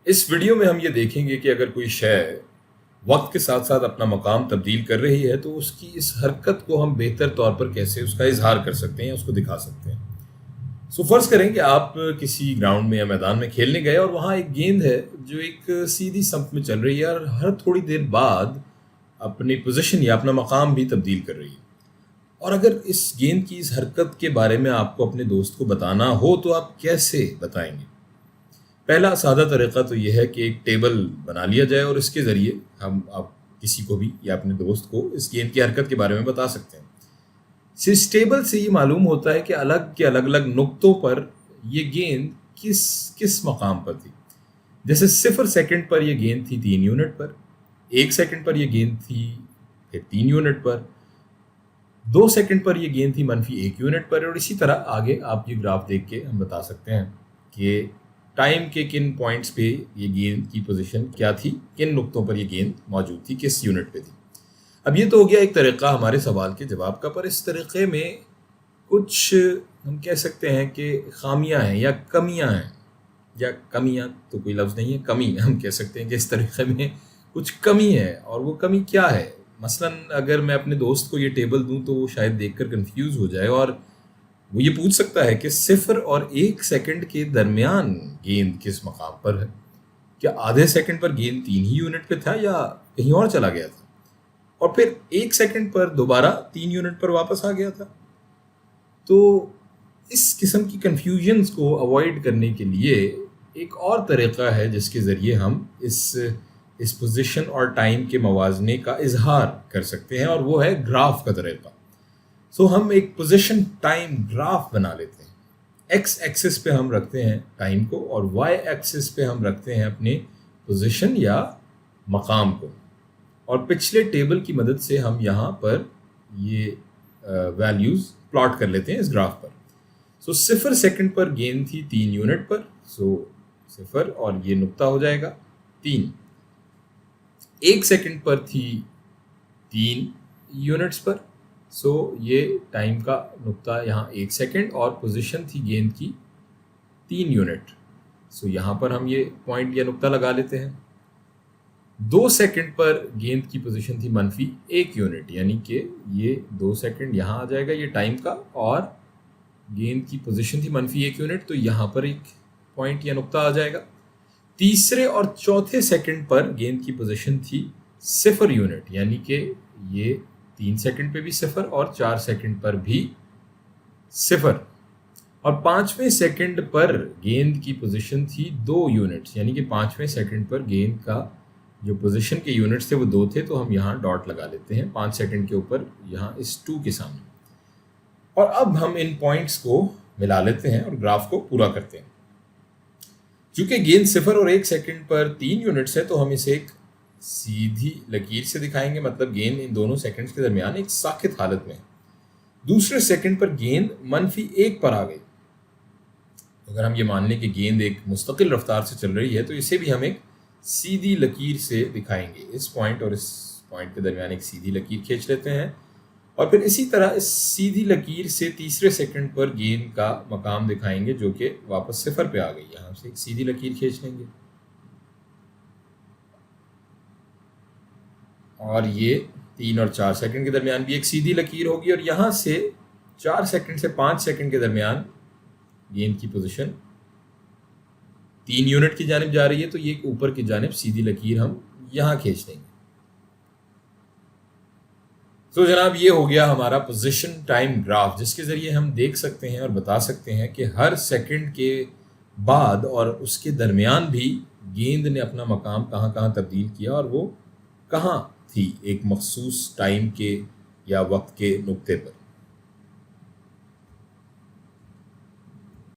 اس video میں ہم یہ دیکھیں گے کہ اگر کوئی شے وقت کے ساتھ ساتھ اپنا مقام تبدیل کر رہی ہے تو اس کی اس حرکت کو ہم بہتر طور پر کیسے اس کا اظہار کر سکتے ہیں یا اس کو دکھا سکتے ہیں۔ فرض کریں کہ آپ کسی گراؤنڈ میں یا میدان میں کھیلنے گئے اور وہاں ایک گیند ہے جو ایک سیدھی سمت میں چل رہی ہے اور ہر تھوڑی دیر بعد اپنی پوزیشن یا اپنا مقام بھی تبدیل کر رہی ہے۔ اور اگر اس گیند کی اس حرکت کے بارے میں آپ کو اپنے دوست کو بتانا ہو تو آپ کیسے بتائیں گے؟ پہلا سادہ طریقہ تو یہ ہے کہ ایک ٹیبل بنا لیا جائے اور اس کے ذریعے آپ کسی کو بھی یا اپنے دوست کو اس گیند کی حرکت کے بارے میں بتا سکتے ہیں۔ اس ٹیبل سے یہ معلوم ہوتا ہے کہ الگ الگ نقطوں پر یہ گیند کس مقام پر تھی۔ جیسے 0 سیکنڈ پر یہ گیند تھی 3 یونٹ پر، 1 سیکنڈ پر یہ گیند تھی پھر 3 یونٹ پر، 2 سیکنڈ پر یہ گیند تھی -1 یونٹ پر، اور اسی طرح آگے آپ یہ گراف دیکھ کے ہم بتا سکتے ہیں کہ ٹائم کے کن پوائنٹس پہ یہ گیند کی پوزیشن کیا تھی، کن نقطوں پر یہ گیند موجود تھی، کس یونٹ پہ تھی۔ اب یہ تو ہو گیا ایک طریقہ ہمارے سوال کے جواب کا، پر اس طریقے میں کچھ ہم کہہ سکتے ہیں کہ خامیاں ہیں یا کمیاں ہیں، یا کمیاں تو کوئی لفظ نہیں ہے، کمی ہم کہہ سکتے ہیں کہ اس طریقے میں کچھ کمی ہے۔ اور وہ کمی کیا ہے؟ مثلا اگر میں اپنے دوست کو یہ ٹیبل دوں تو وہ شاید دیکھ کر کنفیوز ہو جائے اور وہ یہ پوچھ سکتا ہے کہ 0 اور 1 سیکنڈ کے درمیان گیند کس مقام پر ہے؟ کیا آدھے سیکنڈ پر گیند 3 ہی یونٹ پہ تھا یا کہیں اور چلا گیا تھا، اور پھر 1 سیکنڈ پر دوبارہ 3 یونٹ پر واپس آ گیا تھا؟ تو اس قسم کی کنفیوژنز کو اوائڈ کرنے کے لیے ایک اور طریقہ ہے جس کے ذریعے ہم اس پوزیشن اور ٹائم کے موازنے کا اظہار کر سکتے ہیں، اور وہ ہے گراف کا طریقہ۔ ہم ایک پوزیشن ٹائم گراف بنا لیتے ہیں۔ ایکس ایکسس پہ ہم رکھتے ہیں ٹائم کو اور وائی ایکسس پہ ہم رکھتے ہیں اپنے پوزیشن یا مقام کو، اور پچھلے ٹیبل کی مدد سے ہم یہاں پر یہ ویلیوز پلاٹ کر لیتے ہیں اس گراف پر۔ 0 سیکنڈ پر گیند تھی 3 یونٹ پر، 0 اور یہ نقطہ ہو جائے گا 3۔ 1 سیکنڈ پر تھی 3 یونٹس پر، یہ ٹائم کا نقطہ یہاں 1 سیکنڈ، اور پوزیشن تھی گیند کی 3 یونٹ، یہاں پر ہم یہ پوائنٹ یا نقطہ لگا لیتے ہیں۔ 2 سیکنڈ پر گیند کی پوزیشن تھی -1 یونٹ، یعنی کہ یہ 2 سیکنڈ یہاں آ جائے گا یہ ٹائم کا، اور گیند کی پوزیشن تھی -1 یونٹ، تو یہاں پر ایک پوائنٹ یا نقطہ آ جائے گا۔ تیسرے اور چوتھے سیکنڈ پر گیند کی پوزیشن تھی 0 یونٹ، یعنی کہ یہ 3 سیکنڈ پہ بھی 0 اور 4 سیکنڈ پر بھی 0، اور 5ویں سیکنڈ پر گیند کی پوزیشن تھی 2 یونٹس، یعنی کہ 5ویں سیکنڈ پر گیند کا جو پوزیشن کے یونٹس تھے وہ 2 تھے، تو ہم یہاں ڈاٹ لگا لیتے ہیں 5 سیکنڈ کے اوپر یہاں اس 2 کے سامنے۔ اور اب ہم ان پوائنٹس کو ملا لیتے ہیں اور گراف کو پورا کرتے ہیں۔ چونکہ گیند 0 اور 1 سیکنڈ پر 3 یونٹس ہے تو ہم اسے ایک سیدھی لکیر سے دکھائیں گے، مطلب گیند ان دونوں سیکنڈز کے درمیان ایک ساکت حالت میں ہے۔ دوسرے سیکنڈ پر گیند -1 پر آ گئی، اگر ہم یہ مان لیں کہ گیند ایک مستقل رفتار سے چل رہی ہے تو اسے بھی ہم ایک سیدھی لکیر سے دکھائیں گے۔ اس پوائنٹ اور اس پوائنٹ کے درمیان ایک سیدھی لکیر کھینچ لیتے ہیں، اور پھر اسی طرح اس سیدھی لکیر سے تیسرے سیکنڈ پر گیند کا مقام دکھائیں گے جو کہ واپس 0 پہ آ گئی، یہاں سے ایک سیدھی لکیر کھینچ لیں گے، اور یہ 3 اور 4 سیکنڈ کے درمیان بھی ایک سیدھی لکیر ہوگی، اور یہاں سے 4 سیکنڈ سے 5 سیکنڈ کے درمیان گیند کی پوزیشن 3 یونٹ کی جانب جا رہی ہے، تو یہ ایک اوپر کی جانب سیدھی لکیر ہم یہاں کھینچ لیں گے۔ جناب یہ ہو گیا ہمارا پوزیشن ٹائم گراف، جس کے ذریعے ہم دیکھ سکتے ہیں اور بتا سکتے ہیں کہ ہر سیکنڈ کے بعد اور اس کے درمیان بھی گیند نے اپنا مقام کہاں تبدیل کیا، اور وہ کہاں تھی ایک مخصوص ٹائم کے یا وقت کے نقطے پر۔